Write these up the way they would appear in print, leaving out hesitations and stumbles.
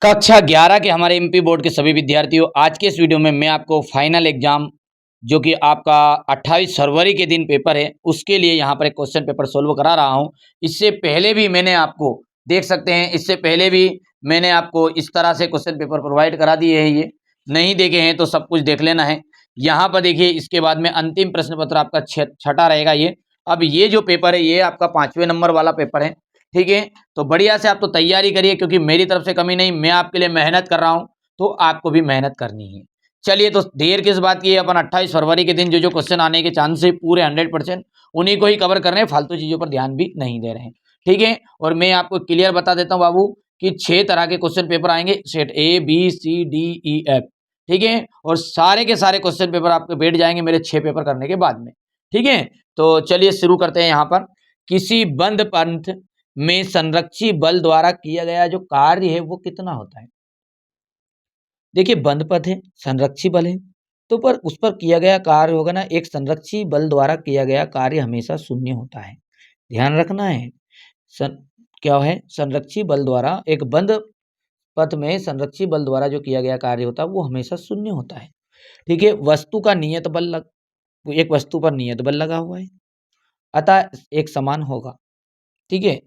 कक्षा 11 के हमारे एमपी बोर्ड के सभी विद्यार्थियों, आज के इस वीडियो में मैं आपको फाइनल एग्जाम जो कि आपका 28 फरवरी के दिन पेपर है, उसके लिए यहाँ पर एक क्वेश्चन पेपर सोल्व करा रहा हूँ। इससे पहले भी मैंने आपको देख सकते हैं, इससे पहले भी मैंने आपको इस तरह से क्वेश्चन पेपर प्रोवाइड करा दिए हैं। ये नहीं देखे हैं तो सब कुछ देख लेना है। यहाँ पर देखिए, इसके बाद में अंतिम प्रश्न पत्र आपका छठा रहेगा ये। अब ये जो पेपर है ये आपका 5वें नंबर वाला पेपर है, ठीक है। तो बढ़िया से आप तो तैयारी करिए, क्योंकि मेरी तरफ से कमी नहीं, मैं आपके लिए मेहनत कर रहा हूं, तो आपको भी मेहनत करनी है। चलिए, तो देर किस बात की है, अपन 28 फरवरी के दिन जो जो क्वेश्चन आने के चांस है पूरे 100% उन्हीं को ही कवर कर रहे हैं, फालतू चीजों पर ध्यान भी नहीं दे रहे हैं, ठीक है। और मैं आपको क्लियर बता देता हूँ बाबू कि 6 तरह के क्वेश्चन पेपर आएंगे, set A B C D E F, ठीक है। और सारे के सारे क्वेश्चन पेपर आपके बैठ जाएंगे मेरे 6 पेपर करने के बाद में, ठीक है। तो चलिए शुरू करते हैं। यहाँ पर किसी बंद पंथ में संरक्षी बल द्वारा किया गया जो कार्य है वो कितना होता है। देखिए, बंद पथ है, संरक्षी बल है, तो पर उस पर किया गया कार्य होगा ना, एक संरक्षी बल द्वारा किया गया कार्य हमेशा शून्य होता है, ध्यान रखना है। क्या है, संरक्षी बल द्वारा, एक बंद पथ में संरक्षी बल द्वारा जो किया गया कार्य होता है वो हमेशा शून्य होता है, ठीक है। वस्तु का नियत बल एक वस्तु पर नियत बल लगा हुआ है, अतः एक समान होगा, ठीक है।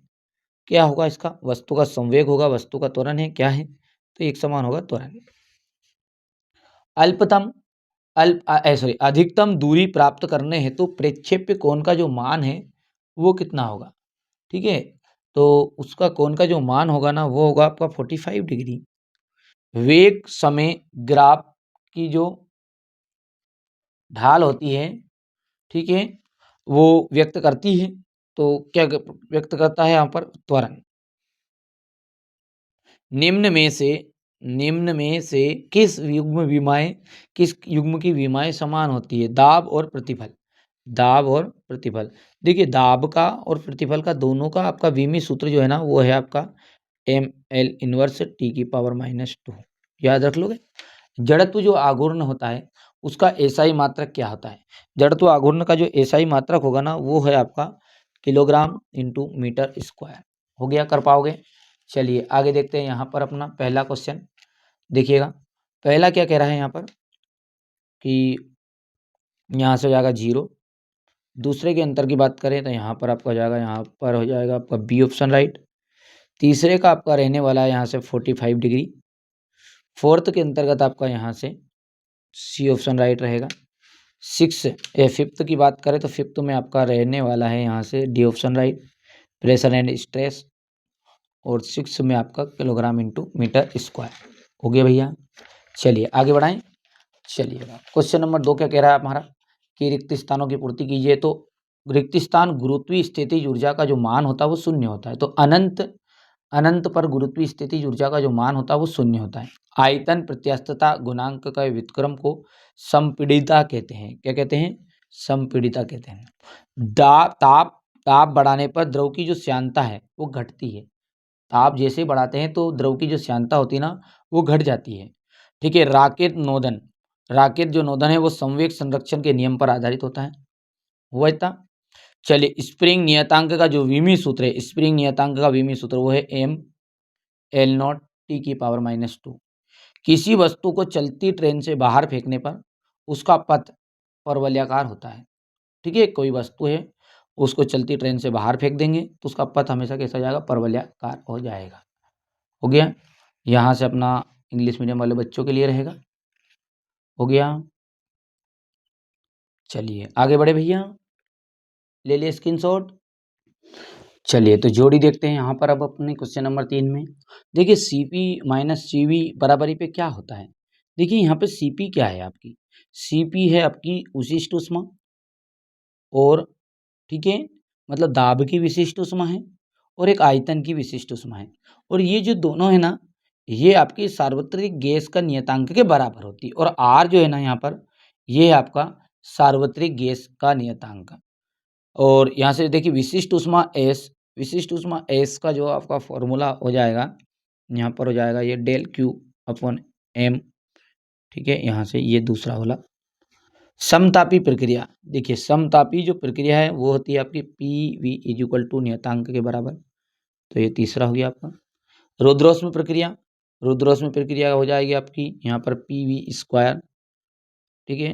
क्या होगा इसका, वस्तु का संवेग होगा, वस्तु का त्वरण है, क्या है, तो एक समान होगा त्वरण। अल्पतम अधिकतम दूरी प्राप्त करने हेतु प्रक्षेप्य कोण का जो मान है वो कितना होगा, ठीक है। तो उसका कोण का जो मान होगा ना वो होगा आपका 45 डिग्री। वेग समय ग्राफ की जो ढाल होती है, ठीक है, वो व्यक्त करती है, तो क्या व्यक्त करता है यहाँ पर, त्वरण। निम्न में से किस युग्म की विमाएं समान होती है, दाब और प्रतिफल। दाब और प्रतिफल, देखिए दाब का और प्रतिफल का दोनों का आपका विमी सूत्र जो है ना वो है आपका एम एल इनवर्स टी की पावर -2, याद रख लोगे। जड़त्व जो आघूर्ण होता है उसका एसआई मात्रक क्या होता है, जड़त्व आघूर्ण का जो एसआई मात्रक होगा ना वो है आपका किलोग्राम इंटू मीटर स्क्वायर। हो गया, कर पाओगे। चलिए आगे देखते हैं। यहाँ पर अपना पहला क्वेश्चन देखिएगा। पहला क्या कह रहा है यहाँ पर कि यहाँ से हो जाएगा 0। दूसरे के अंतर की बात करें तो यहाँ पर आपका हो जाएगा, यहाँ पर हो जाएगा आपका बी ऑप्शन राइट। तीसरे का आपका रहने वाला है यहाँ से 45 डिग्री। फोर्थ के अंतर्गत आपका यहाँ से सी ऑप्शन राइट रहेगा। फिफ्थ की बात करें तो फिफ्थ में आपका रहने वाला है यहाँ से D option right, pressure and stress. और 6 में आपका किलोग्राम इंटू मीटर स्क्वायर। हो गया भैया। चलिए आगे बढ़ाएं। चलिए क्वेश्चन नंबर 2 क्या कह रहा है हमारा कि रिक्त स्थानों की पूर्ति कीजिए। तो रिक्त स्थान गुरुत्वीय स्थितिज ऊर्जा का जो मान होता है वो शून्य होता है, तो अनंत पर गुरुत्वीय स्थितिज ऊर्जा का जो मान होता है वो शून्य होता है। आयतन प्रत्यास्थता गुणांक का व्युत्क्रम को संपीड़िता कहते हैं। क्या कहते हैं, संपीड़िता कहते हैं। ताप बढ़ाने पर द्रव की जो श्यानता है वो घटती है। ताप जैसे बढ़ाते हैं तो द्रव की जो श्यानता होती है ना वो घट जाती है, ठीक है। राकेट जो नोदन है वो संवेग संरक्षण के नियम पर आधारित होता है, हुआ इतना। चलिए स्प्रिंग नियतांक का जो विमी सूत्र है, स्प्रिंग नियतांक का विमी सूत्र वो है एम एल नॉट टी की पावर -2। किसी वस्तु को चलती ट्रेन से बाहर फेंकने पर उसका पथ परवलयाकार होता है, ठीक है। कोई वस्तु है उसको चलती ट्रेन से बाहर फेंक देंगे तो उसका पथ हमेशा कैसा जाएगा, परवलयाकार हो जाएगा। हो गया। यहाँ से अपना इंग्लिश मीडियम वाले बच्चों के लिए रहेगा। हो गया। चलिए आगे बढ़े भैया, ले लिए स्क्रीनशॉट। चलिए तो जोड़ी देखते हैं यहाँ पर अब अपने क्वेश्चन नंबर 3 में। देखिए सीपी माइनस सीवी बराबरी पे क्या होता है। देखिए यहाँ पे सीपी क्या है आपकी, सीपी है आपकी विशिष्ट ऊष्मा, और ठीक है मतलब दाब की विशिष्ट ऊष्मा है, और एक आयतन की विशिष्ट ऊष्मा है। और ये जो दोनों है ना ये आपकी सार्वत्रिक गैस का नियतांक के बराबर होती है। और आर जो है ना यहाँ पर ये है आपका सार्वत्रिक गैस का नियतांक। और यहाँ से देखिए विशिष्ट ऊष्मा एस का जो आपका फॉर्मूला हो जाएगा यहाँ पर हो जाएगा ये डेल क्यू अपॉन एम, ठीक है। यहाँ से ये दूसरा होला। समतापी प्रक्रिया, देखिए समतापी जो प्रक्रिया है वो होती है आपकी P V is equal to नियतांक के बराबर, तो ये तीसरा हो गया आपका। रौद्रोष्म प्रक्रिया, रुद्रोष्म प्रक्रिया हो जाएगी आपकी यहाँ पर PV², ठीक है,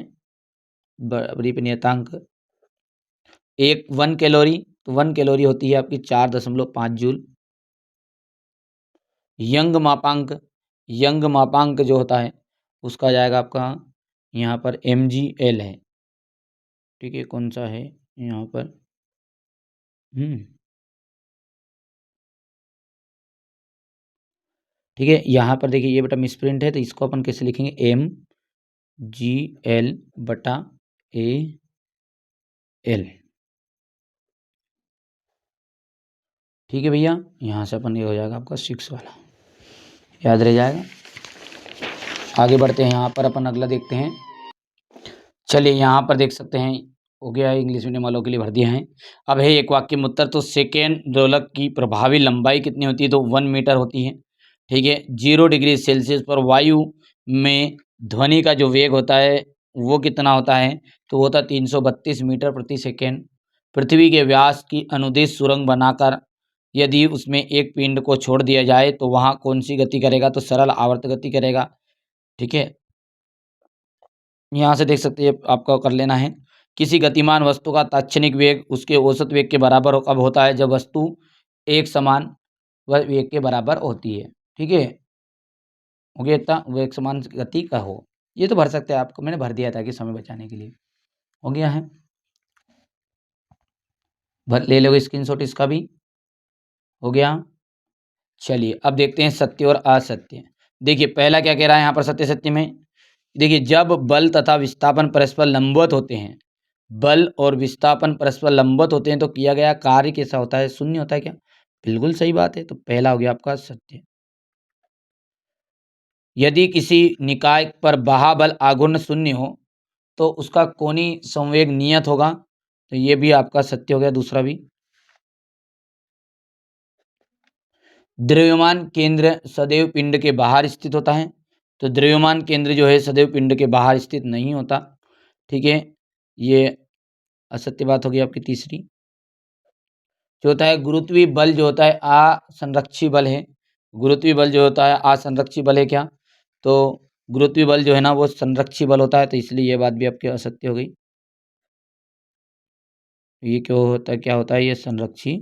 बड़ी नियतांक 1 कैलोरी, तो 1 कैलोरी होती है आपकी 4.5 जूल। यंग मापांक जो होता है उसका जाएगा आपका यहाँ पर MgL है, ठीक है, कौन सा है यहाँ पर ठीक है, यहाँ पर देखिए ये बेटा मिसप्रिंट है, तो इसको अपन कैसे लिखेंगे, MgL/AL, ठीक है भैया। यहाँ से अपन ये हो जाएगा आपका 6 वाला, याद रह जाएगा। आगे बढ़ते हैं, यहाँ पर अपन अगला देखते हैं। चलिए यहाँ पर देख सकते हैं, हो गया है, इंग्लिश मीडियम वालों के लिए भर दिया है। अब है एक वाक्य में उत्तर, तो सेकेंड दोलक की प्रभावी लंबाई कितनी होती है, तो 1 मीटर होती है, ठीक है। 0 डिग्री सेल्सियस पर वायु में ध्वनि का जो वेग होता है वो कितना होता है, तो वो होता है 332 मीटर प्रति सेकेंड। पृथ्वी के व्यास की अनुदिश सुरंग बनाकर यदि उसमें एक पिंड को छोड़ दिया जाए तो वहाँ कौन सी गति करेगा, तो सरल आवर्त गति करेगा, ठीक है। यहाँ से देख सकते हैं, आपको कर लेना है, किसी गतिमान वस्तु का तात्क्षणिक वेग उसके औसत वेग के बराबर कब होता है, जब वस्तु एक समान वेग के बराबर होती है, ठीक है। हो गया इतना, वो एक समान गति का हो, ये तो भर सकते हैं आपको, मैंने भर दिया था कि समय बचाने के लिए। हो गया है, भर ले लोगे स्क्रीनशॉट इसका भी, हो गया। चलिए अब देखते हैं सत्य और असत्य। देखिए पहला क्या कह रहा है यहाँ पर सत्य सत्य में, देखिए जब बल तथा विस्थापन परस्पर लंबवत होते हैं, बल और विस्थापन परस्पर लंबवत होते हैं तो किया गया कार्य कैसा होता है, शून्य होता है क्या, बिल्कुल सही बात है, तो पहला हो गया आपका सत्य। यदि किसी निकाय पर बहाबल आघूर्ण शून्य हो तो उसका कोणीय संवेग नियत होगा, तो ये भी आपका सत्य हो गया, दूसरा भी। द्रव्यमान केंद्र सदैव पिंड के बाहर स्थित होता है, तो द्रव्यमान केंद्र जो है सदैव पिंड के बाहर स्थित नहीं होता, ठीक है, ये असत्य बात होगी आपकी तीसरी। जो होता है गुरुत्वीय बल जो होता है असंरक्षी बल है, गुरुत्वीय बल जो होता है असंरक्षी बल है क्या, तो गुरुत्वीय बल जो है ना वो संरक्षी बल होता है, तो इसलिए ये बात भी आपकी असत्य हो गई। ये क्यों होता है, क्या होता है, ये संरक्षी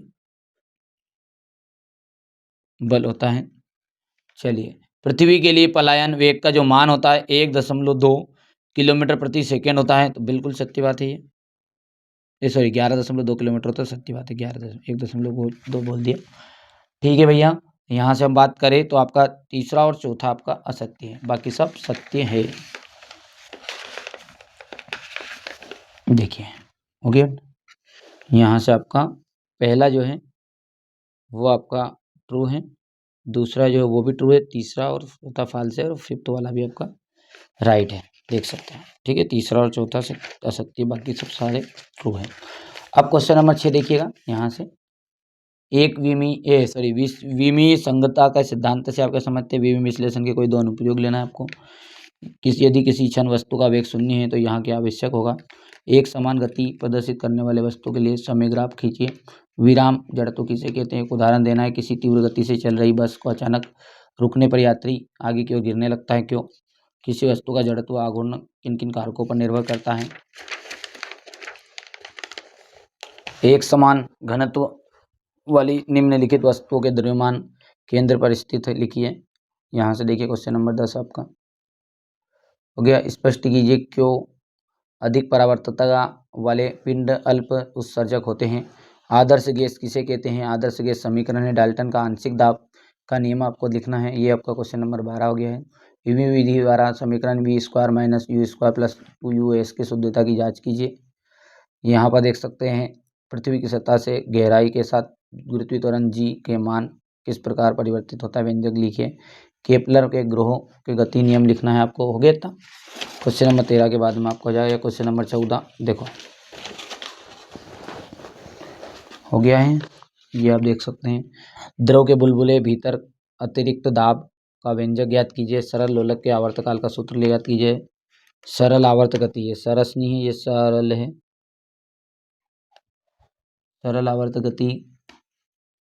बल होता है। चलिए पृथ्वी के लिए पलायन वेग का जो मान होता है 1.2 किलोमीटर प्रति सेकेंड होता है, तो बिल्कुल सत्य बात है ये सॉरी 11.2 किलोमीटर होता है, सत्य बात है, 1.2 बोल दिया, ठीक है भैया। यहाँ से हम बात करें तो आपका तीसरा और चौथा आपका असत्य है, बाकी सब सत्य है। देखिए हो गया, यहाँ से आपका पहला जो है वो आपका ट्रू है, दूसरा जो है वो भी ट्रू है, तीसरा और चौथा फॉल्स है, और फिफ्थ वाला भी आपका राइट है, देख सकते हैं, ठीक है। तीसरा और चौथा से असत्य, बाकी सब सारे ट्रू है। अब क्वेश्चन नंबर 6 देखिएगा, यहाँ से एक विमीय संगतता का सिद्धांत से आप क्या समझते हैं, विमीय विश्लेषण के कोई दो अनुप्रयोग लेना है आपको। यदि किसी क्षण वस्तु का वेग शून्य है तो यहाँ क्या आवश्यक होगा, एक समान गति प्रदर्शित करने वाले वस्तु के लिए समय ग्राफ खींचिए। विराम जड़त्व किसे कहते हैं, एक उदाहरण देना है, किसी तीव्र गति से चल रही बस को अचानक रुकने पर यात्री आगे की ओर गिरने लगता है, क्यों। किसी वस्तु का जड़त्व आघूर्ण किन किन कारकों पर निर्भर करता है। एक समान घनत्व वाली निम्नलिखित वस्तुओं के द्रव्यमान केंद्र पर स्थित है, लिखिए। यहाँ से देखिए क्वेश्चन नंबर 10 आपका हो गया। स्पष्ट कीजिए क्यों अधिक परावर्तकता वाले पिंड अल्प उत्सर्जक होते हैं। आदर्श गैस किसे कहते हैं, आदर्श गैस समीकरण है डाल्टन का आंशिक दाब का नियम आपको लिखना है, ये आपका क्वेश्चन नंबर 12 हो गया है। यूवी विधि द्वारा समीकरण v² - u² + 2us की शुद्धता की जांच कीजिए। यहाँ पर देख सकते हैं पृथ्वी की सतह से गहराई के साथ गुरुत्वीय त्वरण g के मान किस प्रकार परिवर्तित होता है, व्यंजक लिखिए। केपलर के ग्रहों के गति नियम लिखना है आपको, हो गया था। क्वेश्चन नंबर 13 के बाद में आपको हो जाएगा क्वेश्चन नंबर 14, देखो हो गया है, ये आप देख सकते हैं। द्रव के बुलबुले भीतर अतिरिक्त दाब का व्यंजक ज्ञात कीजिए। सरल लोलक के आवर्तकाल का सूत्र ज्ञात कीजिए। सरल आवर्त गति है, सरस नहीं है, ये सरल है। सरल आवर्त गति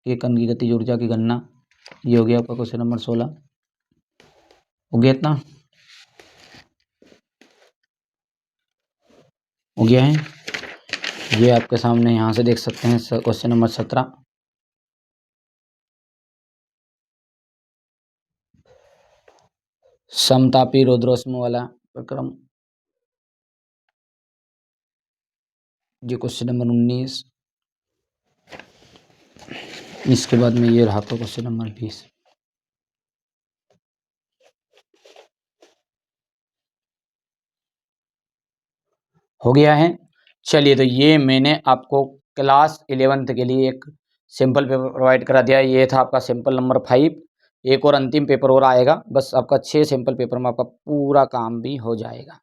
के कण की गतिज ऊर्जा की गणना, ये हो गया आपका क्वेश्चन नंबर 16। हो गया इतना? हो गया है? ये आपके सामने यहाँ से देख सकते हैं क्वेश्चन नंबर 17। समतापी रौद्रोष्म वाला प्रक्रम। ये क्वेश्चन नंबर 19। इसके बाद में ये रहा आपका क्वेश्चन नंबर 20। हो गया है। चलिए, तो ये मैंने आपको क्लास 11th के लिए एक सिंपल पेपर प्रोवाइड करा दिया। ये था आपका सिंपल नंबर 5। एक और अंतिम पेपर और आएगा, बस आपका 6 सिंपल पेपर में आपका पूरा काम भी हो जाएगा।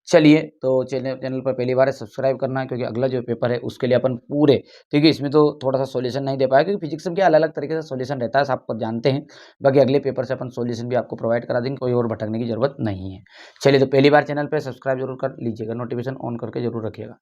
चलिए, तो चैनल पर पहली बार है सब्सक्राइब करना है, क्योंकि अगला जो पेपर है उसके लिए अपन पूरे, क्योंकि इसमें तो थोड़ा सा सॉल्यूशन नहीं दे पाया, क्योंकि फिजिक्स में क्या अलग अलग तरीके से सॉल्यूशन रहता है, सब आप जानते हैं। बाकी अगले पेपर से अपन सॉल्यूशन भी आपको प्रोवाइड करा देंगे, कोई और भटकने की जरूरत नहीं है। चलिए, तो पहली बार चैनल पर सब्सक्राइब जरूर कर लीजिएगा, नोटिफिकेशन ऑन करके जरूर रखिएगा।